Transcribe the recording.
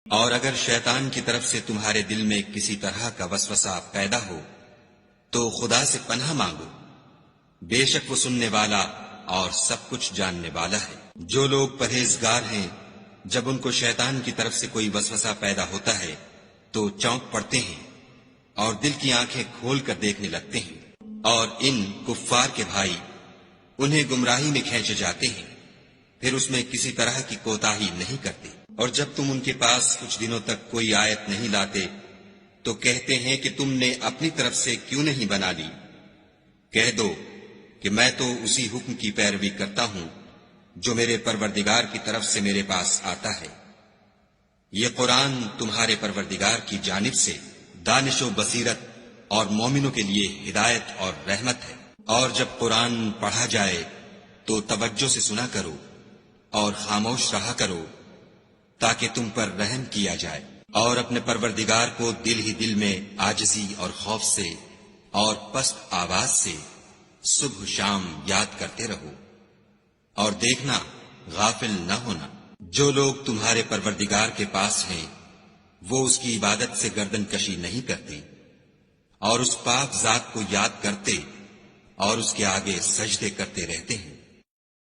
اور اگر شیطان کی طرف سے تمہارے دل میں کسی طرح کا وسوسہ پیدا ہو تو خدا سے پناہ مانگو، بے شک وہ سننے والا اور سب کچھ جاننے والا ہے۔ جو لوگ پرہیزگار ہیں جب ان کو شیطان کی طرف سے کوئی وسوسہ پیدا ہوتا ہے تو چونک پڑتے ہیں اور دل کی آنکھیں کھول کر دیکھنے لگتے ہیں، اور ان کفار کے بھائی انہیں گمراہی میں کھینچے جاتے ہیں، پھر اس میں کسی طرح کی کوتاہی نہیں کرتے۔ اور جب تم ان کے پاس کچھ دنوں تک کوئی آیت نہیں لاتے تو کہتے ہیں کہ تم نے اپنی طرف سے کیوں نہیں بنا لی؟ کہہ دو کہ میں تو اسی حکم کی پیروی کرتا ہوں جو میرے پروردگار کی طرف سے میرے پاس آتا ہے۔ یہ قرآن تمہارے پروردگار کی جانب سے دانش و بصیرت اور مومنوں کے لیے ہدایت اور رحمت ہے۔ اور جب قرآن پڑھا جائے تو توجہ سے سنا کرو اور خاموش رہا کرو تاکہ تم پر رحم کیا جائے، اور اپنے پروردگار کو دل ہی دل میں عاجزی اور خوف سے اور پست آواز سے صبح شام یاد کرتے رہو، اور دیکھنا غافل نہ ہونا۔ جو لوگ تمہارے پروردگار کے پاس ہیں وہ اس کی عبادت سے گردن کشی نہیں کرتے اور اس پاک ذات کو یاد کرتے اور اس کے آگے سجدے کرتے رہتے ہیں۔